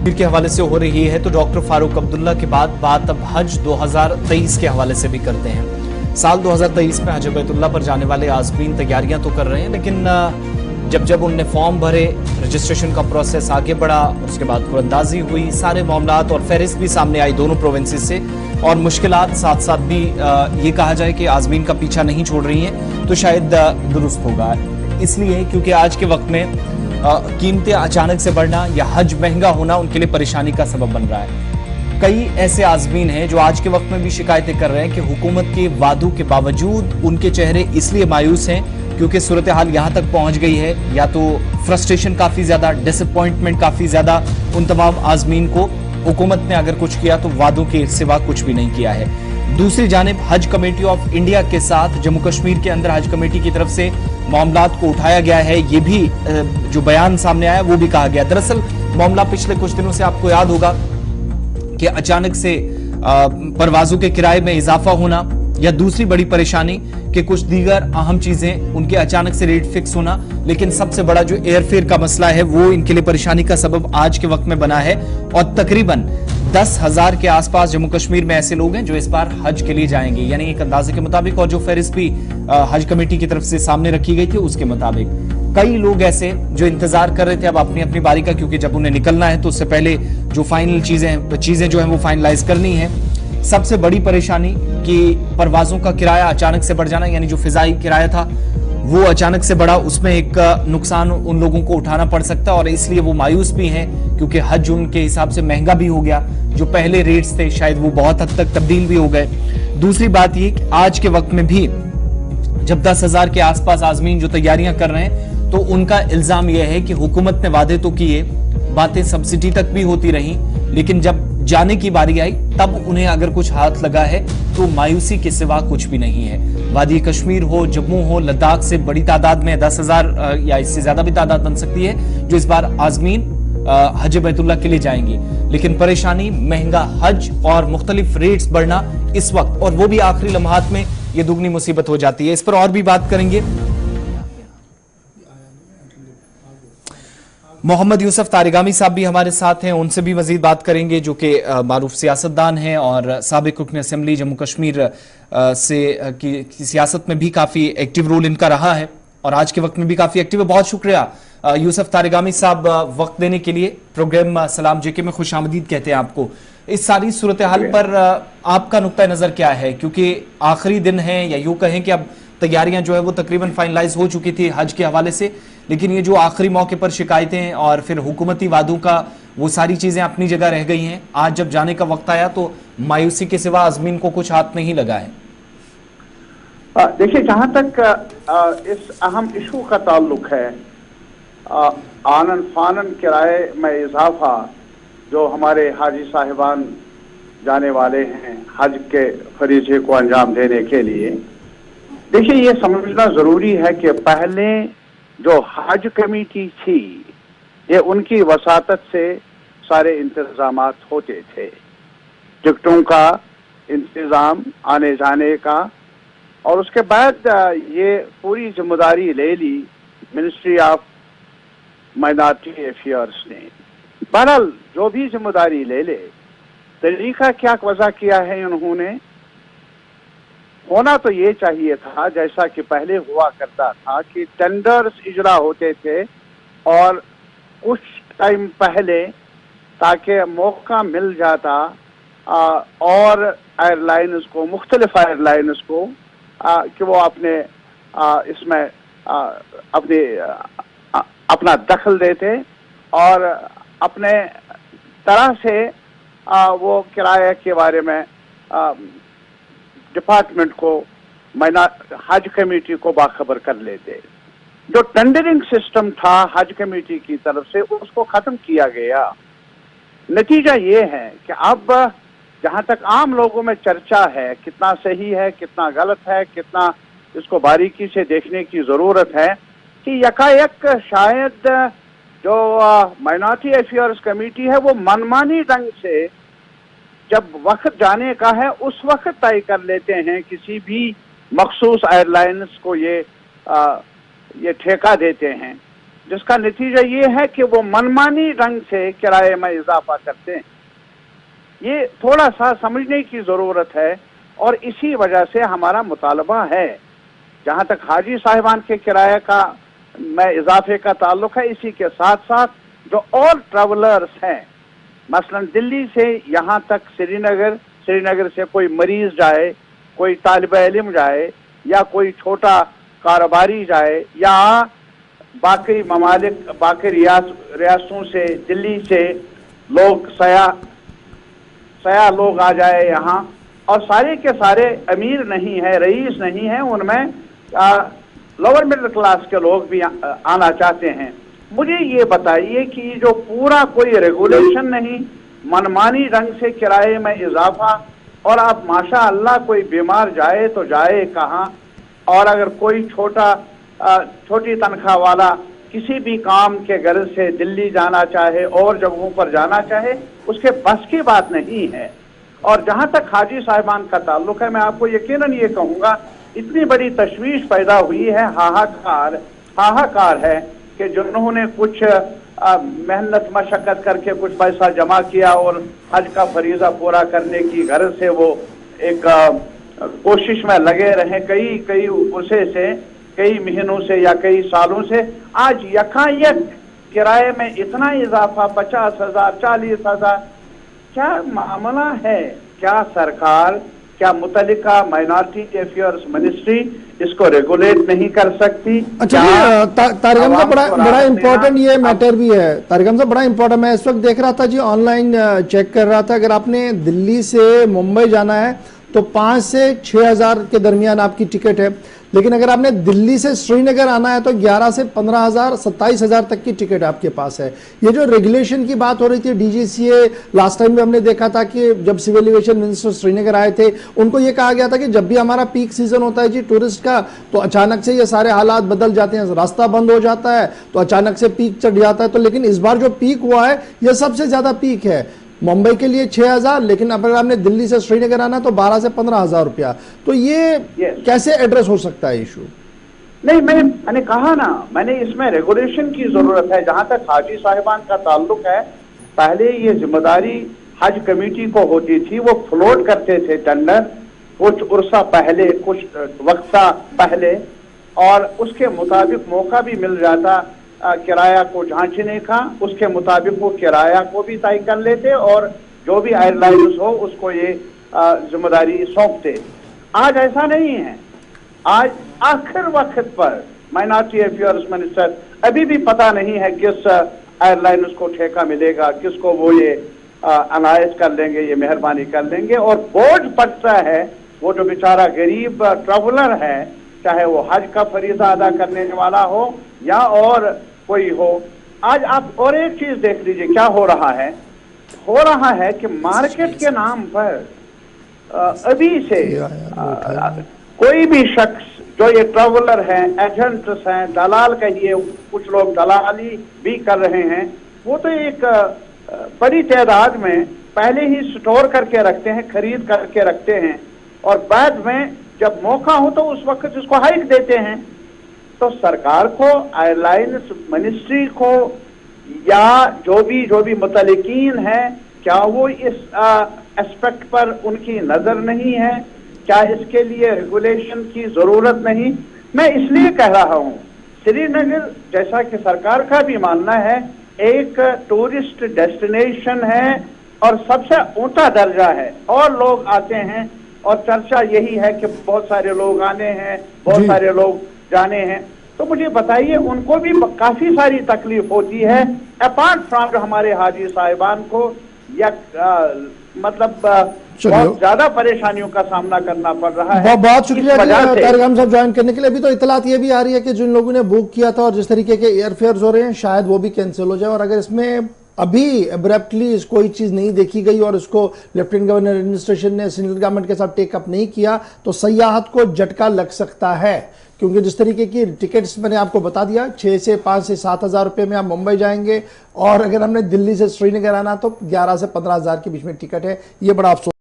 के हवाले से हो रही है तो डॉक्टर फारूक अब्दुल्ला के बाद बात अब हज 2023 के हवाले से भी करते हैं। साल 2023 में हज बैतुल्ला पर जाने वाले आज़मीन तैयारियां तो कर रहे हैं, लेकिन जब उनने फॉर्म भरे, रजिस्ट्रेशन का प्रोसेस आगे बढ़ा, उसके बाद कुरंदाजी हुई, सारे मामलात और फहरिस्त भी सामने आई दोनों प्रोविंसेस से, और मुश्किलात साथ साथ भी ये कहा जाए कि आज़मीन का पीछा नहीं छोड़ रही हैं, तो शायद दुरुस्त होगा। इसलिए क्योंकि आज के वक्त में कीमतें अचानक से बढ़ना या हज महंगा होना उनके लिए परेशानी का सबब बन रहा है। कई ऐसे आज़मीन हैं जो आज के वक्त में भी शिकायतें कर रहे हैं कि हुकूमत के वादों के बावजूद उनके चेहरे इसलिए मायूस हैं क्योंकि सूरत हाल यहाँ तक पहुँच गई है, या तो फ्रस्ट्रेशन काफ़ी ज़्यादा, डिसअपॉइंटमेंट काफ़ी ज़्यादा उन तमाम आज़मीन को, हुकूमत ने अगर कुछ किया तो वादों के सिवा कुछ भी नहीं किया है। दूसरी जानिब हज कमेटी ऑफ इंडिया के साथ जम्मू कश्मीर के अंदर हज कमेटी की तरफ से मामलात को उठाया गया है, ये भी जो बयान सामने आया वो भी कहा गया। दरअसल मामला पिछले कुछ दिनों से आपको याद होगा कि अचानक से परवाजों के किराए में इजाफा होना, या दूसरी बड़ी परेशानी कि कुछ दीगर अहम चीजें उनके अचानक से रेट फिक्स होना, लेकिन सबसे बड़ा जो एयरफेयर का मसला है वो इनके लिए परेशानी का सबब आज के वक्त में बना है। और तकरीबन 10,000 के आसपास जम्मू कश्मीर में ऐसे लोग हैं जो इस बार हज के लिए जाएंगे, यानी एक अंदाजे के मुताबिक, और जो फहरिस्त भी हज कमेटी की तरफ से सामने रखी गई थी उसके मुताबिक। कई लोग ऐसे जो इंतजार कर रहे थे अब अपनी अपनी बारी का, क्योंकि जब उन्हें निकलना है तो उससे पहले जो फाइनल चीजें जो है वो फाइनलाइज करनी है। सबसे बड़ी परेशानी कि परवाजों का किराया अचानक से बढ़ जाना, यानी जो फिजाई किराया था वो अचानक से बढ़ा, उसमें एक नुकसान उन लोगों को उठाना पड़ सकता है, और इसलिए वो मायूस भी हैं क्योंकि हज उनके हिसाब से महंगा भी हो गया। जो पहले रेट्स थे शायद वो बहुत हद तक तब्दील भी हो गए। दूसरी बात ये कि आज के वक्त में भी जब 10,000 के आसपास आज़मीन जो तैयारियां कर रहे हैं तो उनका इल्जाम यह है कि हुकूमत ने वादे तो किए, बातें सब्सिडी तक भी होती रही, लेकिन जब जाने की बारी आई तब उन्हें अगर कुछ हाथ लगा है तो मायूसी के सिवा कुछ भी नहीं है। वादी कश्मीर हो, जम्मू हो, लद्दाख से बड़ी तादाद में 10,000 या इससे ज्यादा भी तादाद बन सकती है जो इस बार आज़मीन हज बैतुल्ला के लिए जाएंगी, लेकिन परेशानी महंगा हज और मुख्तलिफ रेट्स बढ़ना इस वक्त, और वो भी आखिरी लम्हात में, ये दुगनी मुसीबत हो जाती है। इस पर और भी बात करेंगे। मोहम्मद यूसुफ तारिगामी साहब भी हमारे साथ हैं, उनसे भी मजीद बात करेंगे, जो कि मारूफ सियासतदान हैं और साबिक रुकन असेंबली जम्मू कश्मीर से की सियासत में भी काफ़ी एक्टिव रोल इनका रहा है और आज के वक्त में भी काफ़ी एक्टिव है। बहुत शुक्रिया यूसुफ तारिगामी साहब वक्त देने के लिए। प्रोग्राम सलाम जेके में खुश आमदीद कहते हैं आपको। इस सारी सूरत हाल पर आपका नुक्ता नज़र क्या है, क्योंकि आखिरी दिन है, या यूँ कहें कि अब तैयारियां जो है वो तकरीबन फाइनलाइज हो चुकी थी हज के हवाले से, लेकिन ये जो आखिरी मौके पर शिकायतें और फिर हुकूमती वादों का, वो सारी चीजें अपनी जगह रह गई हैं। आज जब जाने का वक्त आया तो मायूसी के सिवा आज़मीन को कुछ हाथ नहीं लगा है। देखिए, जहां तक इस अहम इशू का ताल्लुक है, आनन फानन किराए में इजाफा जो हमारे हाजी साहिबान जाने वाले हैं हज के फरीजे को अंजाम देने के लिए, देखिए ये समझना जरूरी है कि पहले जो हज कमेटी थी ये उनकी वसातत से सारे इंतजामात होते थे, टिकटों का इंतजाम, आने जाने का, और उसके बाद ये पूरी जिम्मेदारी ले ली मिनिस्ट्री ऑफ माइनॉरिटी अफेयर्स ने। बहरहाल जो भी जिम्मेदारी ले ले, तरीका क्या वजह किया है उन्होंने, होना तो ये चाहिए था जैसा कि पहले हुआ करता था कि टेंडर्स इजरा होते थे और कुछ टाइम पहले, ताकि मौका मिल जाता और एयरलाइंस को, मुख्तलिफ एयरलाइंस को कि वो अपने इसमें अपना दखल देते और अपने तरह से वो किराए के बारे में डिपार्टमेंट को, हज कमेटी को बाखबर कर लेते। जो टेंडरिंग सिस्टम था हज कमेटी की तरफ से, उसको खत्म किया गया। नतीजा ये है कि अब जहां तक आम लोगों में चर्चा है, कितना सही है, कितना गलत है, कितना इसको बारीकी से देखने की जरूरत है, कि यकायक शायद जो माइनॉरिटी अफेयर्स कमेटी है वो मनमानी ढंग से जब वक्त जाने का है उस वक्त तय कर लेते हैं, किसी भी मखसूस एयरलाइंस को ये ठेका देते हैं जिसका नतीजा ये है कि वो मनमानी ढंग से किराए में इजाफा करते हैं। ये थोड़ा सा समझने की जरूरत है और इसी वजह से हमारा मुतालबा है। जहां तक हाजी साहिबान के किराए का में इजाफे का ताल्लुक है, इसी के साथ साथ जो और ट्रैवलर्स हैं, मसलन दिल्ली से यहाँ तक श्रीनगर से कोई मरीज जाए, कोई तालिब इल्म जाए, या कोई छोटा कारोबारी जाए, या बाकी ममालिक बाकी रियासतों से दिल्ली से लोग सया लोग आ जाए यहाँ, और सारे के सारे अमीर नहीं है, रईस नहीं है, उनमें लोअर मिडिल क्लास के लोग भी आना चाहते हैं। मुझे ये बताइए कि जो पूरा कोई रेगुलेशन नहीं, मनमानी ढंग से किराए में इजाफा, और आप माशाअल्लाह कोई बीमार जाए तो जाए कहाँ, और अगर कोई छोटी तनख्वाह वाला किसी भी काम के गर्ज से दिल्ली जाना चाहे और जगहों पर जाना चाहे, उसके बस की बात नहीं है। और जहां तक हाजी साहिबान का ताल्लुक है, मैं आपको यकीनन ये कहूंगा, इतनी बड़ी तशवीश पैदा हुई है, हाहाकार है कि जिन्होंने कुछ मेहनत मशक्कत करके कुछ पैसा जमा किया और हज का फरीजा पूरा करने की गर्ज से वो एक कोशिश में लगे रहे कई उर्से से, कई महीनों से या कई सालों से, आज यकायक किराए में इतना इजाफा 50,000 40,000, क्या मामला है? क्या सरकार, क्या मुतल्लिका माइनॉरिटी अफेयर्स मिनिस्ट्री इसको रेगुलेट नहीं कर सकती? अच्छा जी, तारिक हमजा बड़ा इंपॉर्टेंट ये मैटर भी है। तारिक हमजा बड़ा इंपॉर्टेंट, मैं इस वक्त देख रहा था जी, ऑनलाइन चेक कर रहा था, अगर आपने दिल्ली से मुंबई जाना है तो 5 से 6,000 के दरमियान आपकी टिकट है, लेकिन अगर आपने दिल्ली से श्रीनगर आना है तो 11 से 15,000 27,000 तक की टिकट आपके पास है। ये जो रेगुलेशन की बात हो रही थी, डीजीसीए लास्ट टाइम भी हमने देखा था कि जब सिविल एविएशन मिनिस्टर श्रीनगर आए थे, उनको ये कहा गया था कि जब भी हमारा पीक सीजन होता है जी टूरिस्ट का, तो अचानक से ये सारे हालात बदल जाते हैं, रास्ता बंद हो जाता है तो अचानक से पीक चढ़ जाता है। तो लेकिन इस बार जो पीक हुआ है ये सबसे ज्यादा पीक है। मुंबई के लिए 6,000, लेकिन अगर आपने दिल्ली से श्रीनगर आना तो 12 से 15,000 रुपया। तो ये कैसे एड्रेस हो सकता है इशू? नहीं, मैंने कहा ना, मैंने इसमें रेगुलेशन की जरूरत है। जहां तक हाजी साहिबान का ताल्लुक है, पहले ये जिम्मेदारी हज कमेटी को होती थी, वो फ्लोट करते थे टेंडर कुछ उर्सा पहले, कुछ वक्ता पहले, और उसके मुताबिक मौका भी मिल जाता किराया को जांचने का, उसके मुताबिक वो किराया को भी तय कर लेते और जो भी एयरलाइंस हो उसको ये जिम्मेदारी सौंपते। आज ऐसा नहीं है। आज आखिर वक्त पर माइनॉरिटी अफेयर्स मिनिस्टर अभी भी पता नहीं है किस एयरलाइंस को ठेका मिलेगा, किसको वो ये अनायत कर लेंगे, ये मेहरबानी कर लेंगे, और बोझ पड़ता है वो जो बेचारा गरीब ट्रैवलर है, चाहे वो हज का फरीजा अदा करने वाला हो या और कोई हो। आज आप और एक चीज देख लीजिए क्या हो रहा है कि मार्केट के नाम पर अभी से कोई भी शख्स जो ये ट्रैवलर हैं, एजेंट्स हैं, दलाल कहिए, कुछ लोग दलाली भी कर रहे हैं, वो तो एक बड़ी तादाद में पहले ही स्टोर करके रखते हैं, खरीद करके रखते हैं, और बाद में जब मौका हो तो उस वक्त इसको हाइक देते हैं। तो सरकार को, एयरलाइंस मिनिस्ट्री को, या जो भी मुतल्लिकीन है, क्या वो इस एस्पेक्ट पर उनकी नजर नहीं है? क्या इसके लिए रेगुलेशन की जरूरत नहीं? मैं इसलिए कह रहा हूँ, श्रीनगर जैसा कि सरकार का भी मानना है एक टूरिस्ट डेस्टिनेशन है और सबसे ऊंचा दर्जा है, और लोग आते हैं, और चर्चा यही है कि बहुत सारे लोग आने हैं, बहुत सारे लोग जाने हैं। तो मुझे बताइए, उनको भी काफी सारी तकलीफ होती है, अपार्ट फ्रॉम हमारे हाजी साहिबान को या मतलब बहुत ज्यादा परेशानियों का सामना करना पड़ रहा है। बहुत शुक्रिया तारिक हमजा साहब ज्वाइन करने के लिए। अभी तो इतलात ये भी आ रही है कि जिन लोगों ने बुक किया था और जिस तरीके के एयरफेयर हो रहे हैं, शायद वो भी कैंसिल हो जाए, और अगर इसमें अभी अब्रप्टली कोई चीज नहीं देखी गई और इसको लेफ्टिनेंट गवर्नर एडमिनिस्ट्रेशन ने सेंट्रल गवर्नमेंट के साथ टेकअप नहीं किया तो सयाहत को झटका लग सकता है। क्योंकि जिस तरीके की टिकट्स मैंने आपको बता दिया, 6 से 5 से 7,000 रुपए में आप मुंबई जाएंगे, और अगर हमने दिल्ली से श्रीनगर आना तो 11 से 15,000 के बीच में टिकट है। ये बड़ा अफसोस